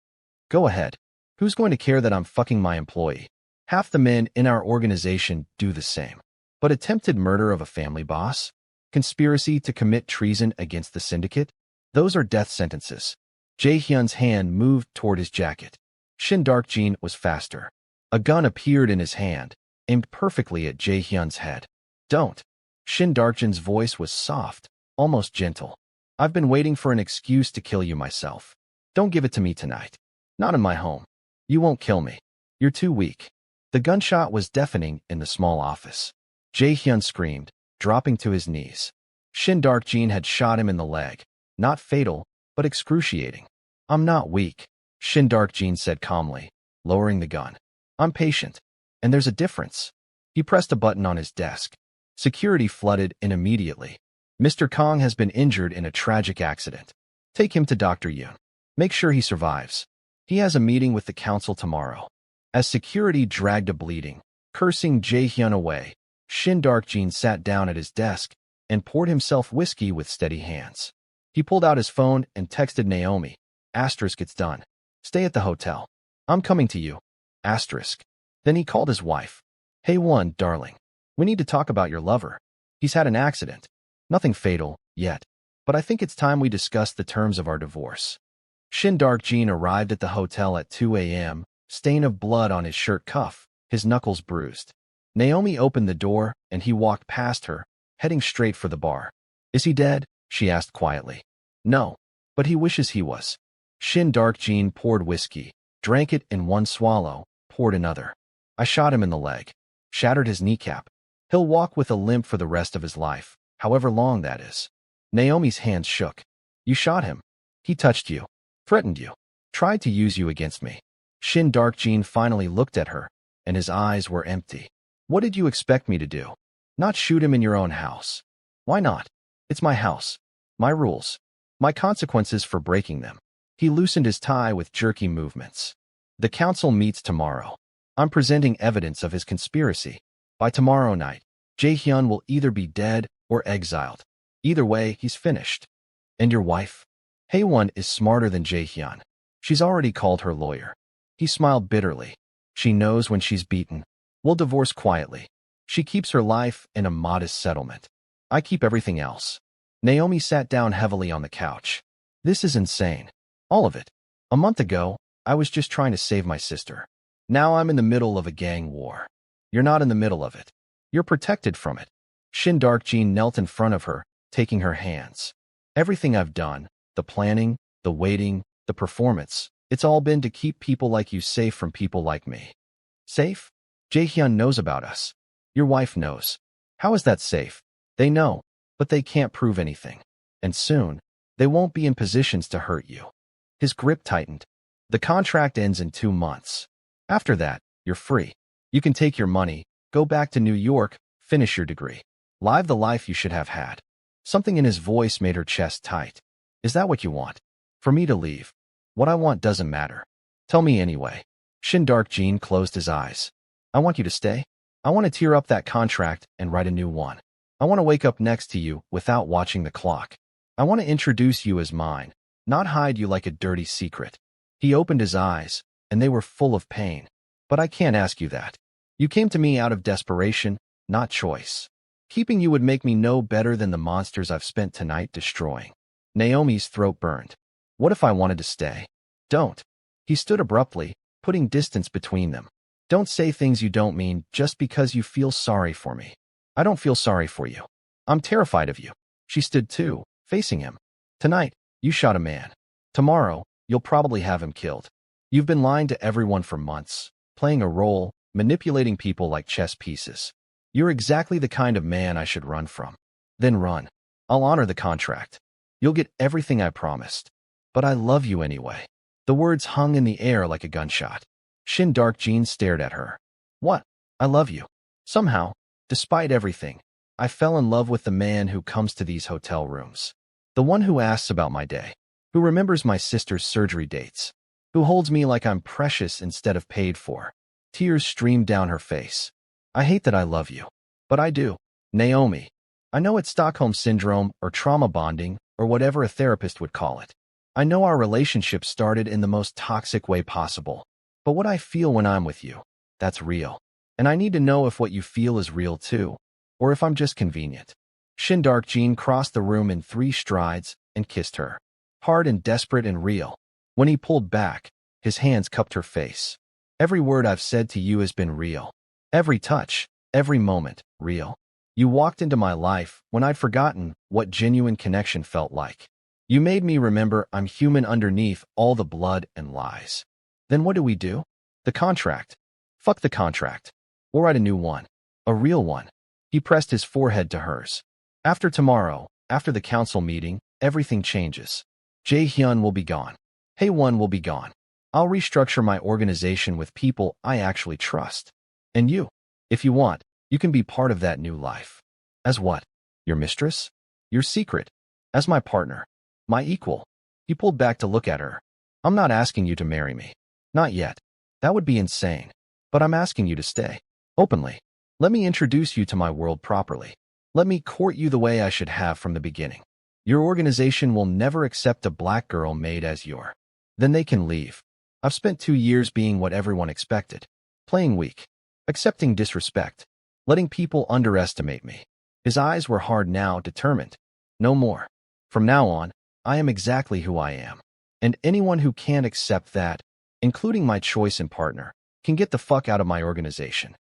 Go ahead. Who's going to care that I'm fucking my employee? Half the men in our organization do the same. But attempted murder of a family boss? Conspiracy to commit treason against the syndicate? Those are death sentences. Jae-hyun's hand moved toward his jacket. Shin Darkjean was faster. A gun appeared in his hand, aimed perfectly at Jae-hyun's head. Don't. Shin Darkjean's voice was soft, almost gentle. I've been waiting for an excuse to kill you myself. Don't give it to me tonight. Not in my home. You won't kill me. You're too weak. The gunshot was deafening in the small office. Jae-hyun screamed, dropping to his knees. Shin Darkjean had shot him in the leg. Not fatal, but excruciating. I'm not weak, Shin Darkjean said calmly, lowering the gun. I'm patient. And there's a difference. He pressed a button on his desk. Security flooded in immediately. Mr. Kong has been injured in a tragic accident. Take him to Dr. Yoon. Make sure he survives. He has a meeting with the council tomorrow. As security dragged a bleeding, cursing Jae-hyun away, Shin Darkjean sat down at his desk and poured himself whiskey with steady hands. He pulled out his phone and texted Naomi. Asterisk, it's done. Stay at the hotel. I'm coming to you. Asterisk. Then he called his wife. Hey one, darling. We need to talk about your lover. He's had an accident. Nothing fatal, yet. But I think it's time we discuss the terms of our divorce. Shin Dark-jin arrived at the hotel at 2 a.m., stain of blood on his shirt cuff, his knuckles bruised. Naomi opened the door, and he walked past her, heading straight for the bar. Is he dead? She asked quietly. No, but he wishes he was. Shin Dark-jin poured whiskey, drank it in one swallow, poured another. I shot him in the leg. Shattered his kneecap. He'll walk with a limp for the rest of his life, however long that is. Naomi's hands shook. You shot him. He touched you. Threatened you. Tried to use you against me. Shin Dark-jin finally looked at her, and his eyes were empty. What did you expect me to do? Not shoot him in your own house. Why not? It's my house. My rules. My consequences for breaking them. He loosened his tie with jerky movements. The council meets tomorrow. I'm presenting evidence of his conspiracy. By tomorrow night, Jae-hyun will either be dead or exiled. Either way, he's finished. And your wife? Haewon is smarter than Jae-hyun. She's already called her lawyer. He smiled bitterly. She knows when she's beaten. We'll divorce quietly. She keeps her life in a modest settlement. I keep everything else. Naomi sat down heavily on the couch. This is insane. All of it. A month ago, I was just trying to save my sister. Now I'm in the middle of a gang war. You're not in the middle of it. You're protected from it. Shin Dark-jin knelt in front of her, taking her hands. Everything I've done, the planning, the waiting, the performance, it's all been to keep people like you safe from people like me. Safe? Jae-hyun knows about us. Your wife knows. How is that safe? They know, but they can't prove anything. And soon, they won't be in positions to hurt you. His grip tightened. The contract ends in 2 months. After that, you're free. You can take your money, go back to New York, finish your degree. Live the life you should have had. Something in his voice made her chest tight. Is that what you want? For me to leave? What I want doesn't matter. Tell me anyway. Shin Dark-jin closed his eyes. I want you to stay. I want to tear up that contract and write a new one. I want to wake up next to you without watching the clock. I want to introduce you as mine, not hide you like a dirty secret. He opened his eyes, and they were full of pain. But I can't ask you that. You came to me out of desperation, not choice. Keeping you would make me no better than the monsters I've spent tonight destroying. Naomi's throat burned. What if I wanted to stay? Don't. He stood abruptly, putting distance between them. Don't say things you don't mean just because you feel sorry for me. I don't feel sorry for you. I'm terrified of you. She stood too, facing him. Tonight, you shot a man. Tomorrow, you'll probably have him killed. You've been lying to everyone for months, playing a role, manipulating people like chess pieces. You're exactly the kind of man I should run from. Then run. I'll honor the contract. You'll get everything I promised. But I love you anyway. The words hung in the air like a gunshot. Shin Dark-jin stared at her. What? I love you. Somehow, despite everything, I fell in love with the man who comes to these hotel rooms. The one who asks about my day. Who remembers my sister's surgery dates. Who holds me like I'm precious instead of paid for. Tears streamed down her face. I hate that I love you. But I do. Naomi. I know it's Stockholm Syndrome or trauma bonding or whatever a therapist would call it. I know our relationship started in the most toxic way possible. But what I feel when I'm with you, that's real. And I need to know if what you feel is real too, or if I'm just convenient. Shin Dark-jin crossed the room in 3 strides and kissed her. Hard and desperate and real. When he pulled back, his hands cupped her face. Every word I've said to you has been real. Every touch, every moment, real. You walked into my life when I'd forgotten what genuine connection felt like. You made me remember I'm human underneath all the blood and lies. Then what do? The contract. Fuck the contract. We'll write a new one. A real one. He pressed his forehead to hers. After tomorrow, after the council meeting, everything changes. Jae-hyun will be gone. Haewon will be gone. I'll restructure my organization with people I actually trust. And you, if you want, you can be part of that new life. As what? Your mistress? Your secret? As my partner. My equal. He pulled back to look at her. I'm not asking you to marry me. Not yet. That would be insane. But I'm asking you to stay. Openly. Let me introduce you to my world properly. Let me court you the way I should have from the beginning. Your organization will never accept a black girl Maid as your. Then they can leave. I've spent 2 years being what everyone expected. Playing weak. accepting disrespect, letting people underestimate me. His eyes were hard now, determined. No more. From now on, I am exactly who I am. And anyone who can't accept that, including my choice and partner, can get the fuck out of my organization.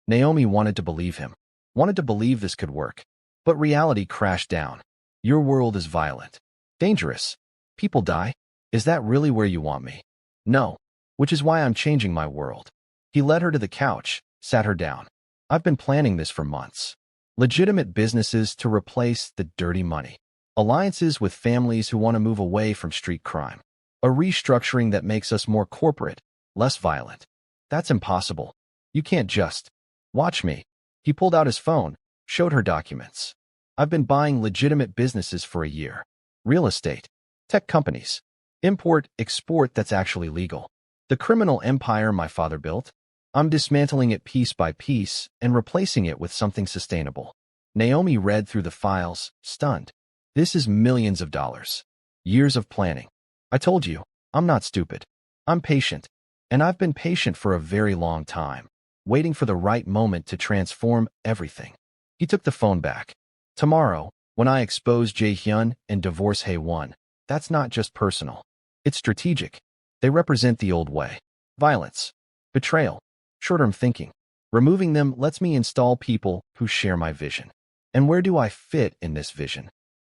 Naomi wanted to believe him, wanted to believe this could work. But reality crashed down. Your world is violent. Dangerous. People die. Is that really where you want me? No. Which is why I'm changing my world. He led her to the couch, sat her down. I've been planning this for months. Legitimate businesses to replace the dirty money. Alliances with families who want to move away from street crime. A restructuring that makes us more corporate, less violent. That's impossible. You can't just watch me. He pulled out his phone, showed her documents. I've been buying legitimate businesses for a year. Real estate, tech companies, import, export that's actually legal. The criminal empire my father built, I'm dismantling it piece by piece and replacing it with something sustainable. Naomi read through the files, stunned. This is millions of dollars. Years of planning. I told you, I'm not stupid. I'm patient. And I've been patient for a very long time, waiting for the right moment to transform everything. He took the phone back. Tomorrow, when I expose Jae-hyun and divorce Hae-won, that's not just personal. It's strategic. They represent the old way. Violence. Betrayal. Short-term thinking. Removing them lets me install people who share my vision. And where do I fit in this vision?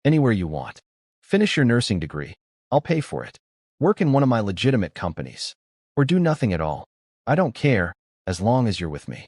Anywhere you want. Finish your nursing degree. I'll pay for it. Work in one of my legitimate companies. Or do nothing at all. I don't care, as long as you're with me.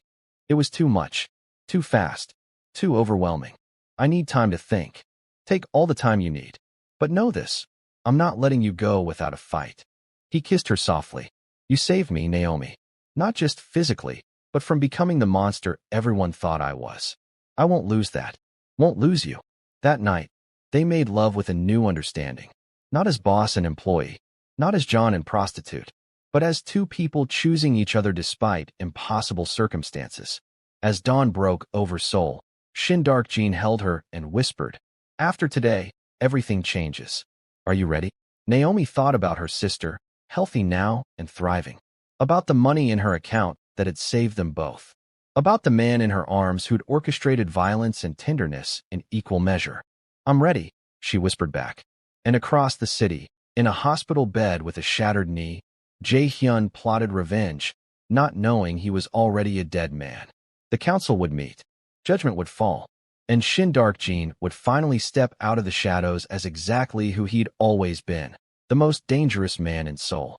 It was too much. Too fast. Too overwhelming. I need time to think. Take all the time you need. But know this. I'm not letting you go without a fight. He kissed her softly. You saved me, Naomi. Not just physically, but from becoming the monster everyone thought I was. I won't lose that. Won't lose you. That night, they made love with a new understanding. Not as boss and employee. Not as John and prostitute. But as two people choosing each other despite impossible circumstances. As dawn broke over Seoul, Shin Dark-jin held her and whispered, After today, everything changes. Are you ready? Naomi thought about her sister, healthy now and thriving. About the money in her account that had saved them both. About the man in her arms who'd orchestrated violence and tenderness in equal measure. I'm ready, she whispered back. And across the city, in a hospital bed with a shattered knee, Jae-hyun plotted revenge, not knowing he was already a dead man. The council would meet. Judgment would fall. And Shin Dark-jin would finally step out of the shadows as exactly who he'd always been, the most dangerous man in Seoul.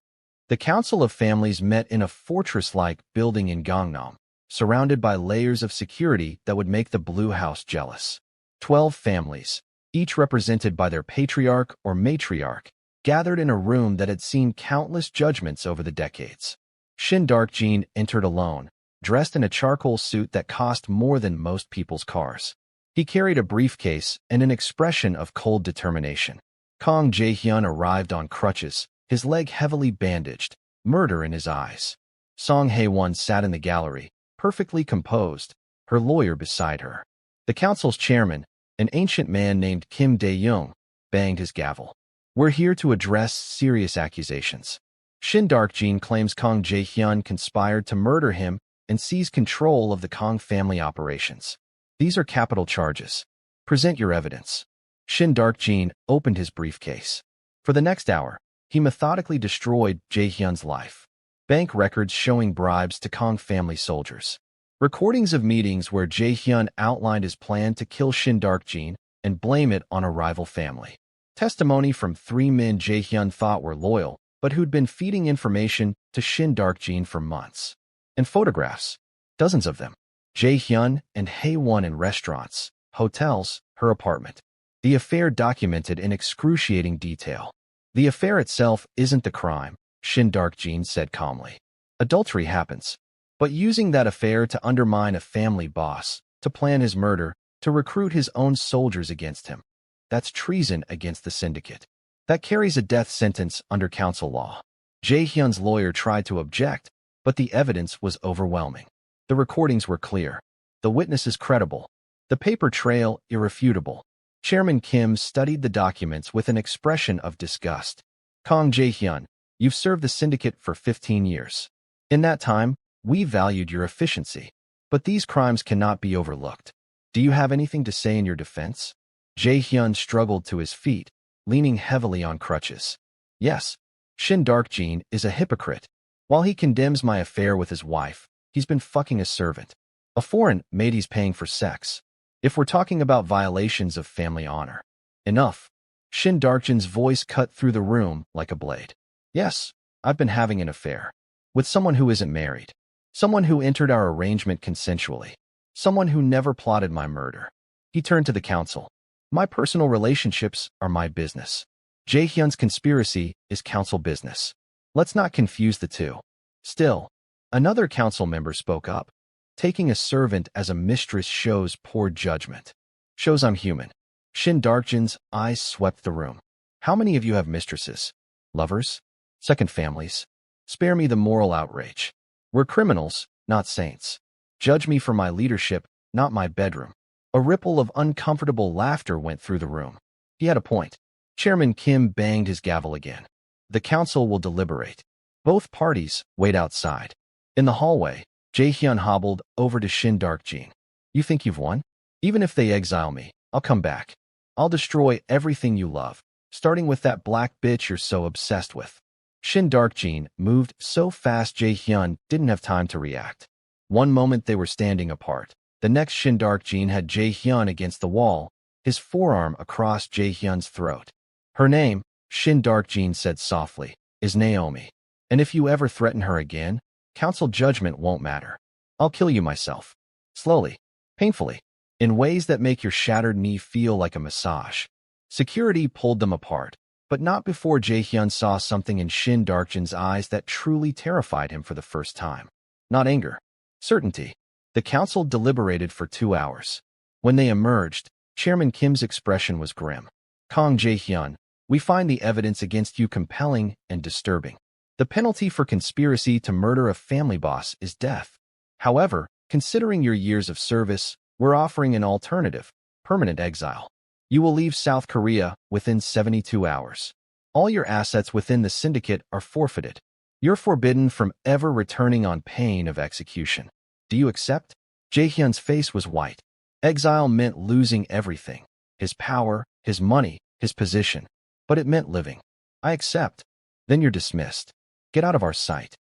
The Council of Families met in a fortress-like building in Gangnam, surrounded by layers of security that would make the Blue House jealous. 12 families, each represented by their patriarch or matriarch, gathered in a room that had seen countless judgments over the decades. Shin Dark-jin entered alone, dressed in a charcoal suit that cost more than most people's cars. He carried a briefcase and an expression of cold determination. Kang Jae-hyun arrived on crutches, his leg heavily bandaged, murder in his eyes. Song Hae-won sat in the gallery, perfectly composed, her lawyer beside her. The council's chairman, an ancient man named Kim Dae-young, banged his gavel. We're here to address serious accusations. Shin Dark-jin claims Kang Jae-hyun conspired to murder him and seize control of the Kang family operations. These are capital charges. Present your evidence. Shin Dark-jin opened his briefcase. For the next hour, he methodically destroyed Jae-hyun's life. Bank records showing bribes to Kang family soldiers. Recordings of meetings where Jae-hyun outlined his plan to kill Shin Dark-jin and blame it on a rival family. Testimony from 3 men Jae-hyun thought were loyal, but who'd been feeding information to Shin Dark-jin for months. And photographs. Dozens of them. Jae-hyun and Hae-won in restaurants, hotels, her apartment. The affair documented in excruciating detail. The affair itself isn't the crime, Shin Dark-jin said calmly. Adultery happens. But using that affair to undermine a family boss, to plan his murder, to recruit his own soldiers against him. That's treason against the syndicate. That carries a death sentence under council law. Jae-hyun's lawyer tried to object, but the evidence was overwhelming. The recordings were clear. The witnesses credible. The paper trail irrefutable. Chairman Kim studied the documents with an expression of disgust. Kang Jae-hyun, you've served the syndicate for 15 years. In that time, we valued your efficiency. But these crimes cannot be overlooked. Do you have anything to say in your defense? Jae-hyun struggled to his feet, leaning heavily on crutches. Yes, Shin Dark-jin is a hypocrite. While he condemns my affair with his wife, he's been fucking a servant. A foreign maid he's paying for sex. If we're talking about violations of family honor. Enough. Shin Dark-jin's voice cut through the room like a blade. Yes, I've been having an affair. With someone who isn't married. Someone who entered our arrangement consensually. Someone who never plotted my murder. He turned to the council. My personal relationships are my business. Jae-hyun's conspiracy is council business. Let's not confuse the two. Still, another council member spoke up. Taking a servant as a mistress shows poor judgment. Shows I'm human. Shin Dark-jin's eyes swept the room. How many of you have mistresses? Lovers? Second families? Spare me the moral outrage. We're criminals, not saints. Judge me for my leadership, not my bedroom. A ripple of uncomfortable laughter went through the room. He had a point. Chairman Kim banged his gavel again. The council will deliberate. Both parties wait outside. In the hallway, Jae-hyun hobbled over to Shin Dark-jin. You think you've won? Even if they exile me, I'll come back. I'll destroy everything you love, starting with that black bitch you're so obsessed with. Shin Dark-jin moved so fast Jae-hyun didn't have time to react. One moment they were standing apart. The next Shin Dark-jin had Jae-hyun against the wall, his forearm across Jae-hyun's throat. Her name, Shin Dark-jin said softly, is Naomi. And if you ever threaten her again, council judgment won't matter. I'll kill you myself. Slowly. Painfully. In ways that make your shattered knee feel like a massage. Security pulled them apart, but not before Jae-hyun saw something in Shin Dark-jin's eyes that truly terrified him for the first time. Not anger. Certainty. The council deliberated for 2 hours. When they emerged, Chairman Kim's expression was grim. Kong Jae-hyun, we find the evidence against you compelling and disturbing. The penalty for conspiracy to murder a family boss is death. However, considering your years of service, we're offering an alternative, permanent exile. You will leave South Korea within 72 hours. All your assets within the syndicate are forfeited. You're forbidden from ever returning on pain of execution. Do you accept? Jae-hyun's face was white. Exile meant losing everything. His power, his money, his position. But it meant living. I accept. Then you're dismissed. Get out of our sight.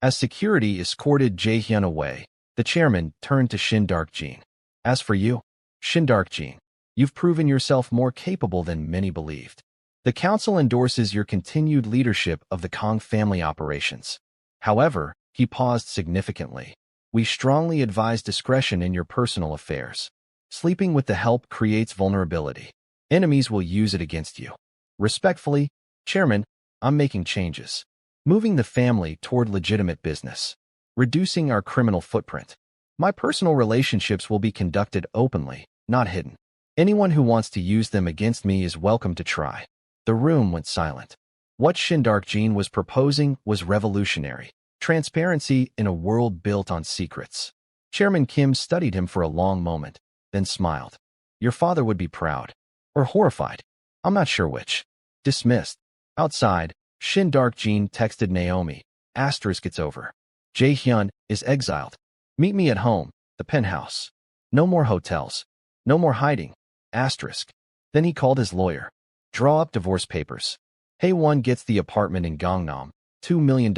As security escorted Jae-hyun away, the chairman turned to Shin Dark-jin. As for you, Shin Dark-jin, you've proven yourself more capable than many believed. The council endorses your continued leadership of the Kong family operations. However, he paused significantly. We strongly advise discretion in your personal affairs. Sleeping with the help creates vulnerability. Enemies will use it against you. Respectfully, Chairman, I'm making changes. Moving the family toward legitimate business. Reducing our criminal footprint. My personal relationships will be conducted openly, not hidden. Anyone who wants to use them against me is welcome to try. The room went silent. What Shin Dark-jin was proposing was revolutionary. Transparency in a world built on secrets. Chairman Kim studied him for a long moment, then smiled. Your father would be proud. Or horrified. I'm not sure which. Dismissed. Outside, Shin Dark-jin texted Naomi. It's over. Jae-hyun is exiled. Meet me at home, the penthouse. No more hotels. No more hiding. Then he called his lawyer. Draw up divorce papers. Hae-won gets the apartment in Gangnam, $2 million,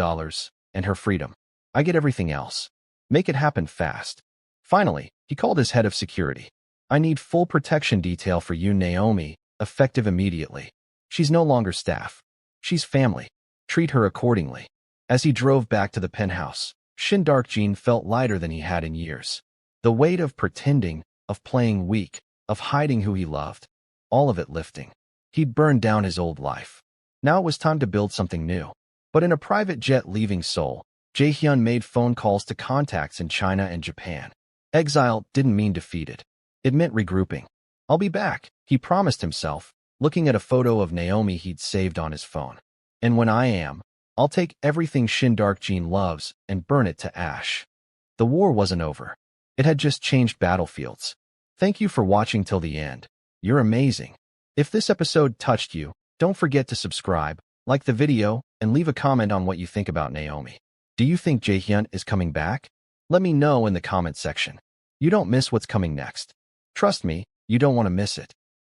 and her freedom. I get everything else. Make it happen fast. Finally, he called his head of security. I need full protection detail for you, Naomi, effective immediately. She's no longer staff. She's family. Treat her accordingly. As he drove back to the penthouse, Shin Dark-jin felt lighter than he had in years. The weight of pretending, of playing weak, of hiding who he loved, all of it lifting. He'd burned down his old life. Now it was time to build something new. But in a private jet leaving Seoul, Jae-hyun made phone calls to contacts in China and Japan. Exile didn't mean defeated. It meant regrouping. I'll be back, he promised himself, looking at a photo of Naomi he'd saved on his phone. And when I am, I'll take everything Shin Dark-jin loves and burn it to ash. The war wasn't over. It had just changed battlefields. Thank you for watching till the end. You're amazing. If this episode touched you, don't forget to subscribe, like the video, and leave a comment on what you think about Naomi. Do you think Jae-hyun is coming back? Let me know in the comment section. You don't miss what's coming next. Trust me, you don't want to miss it.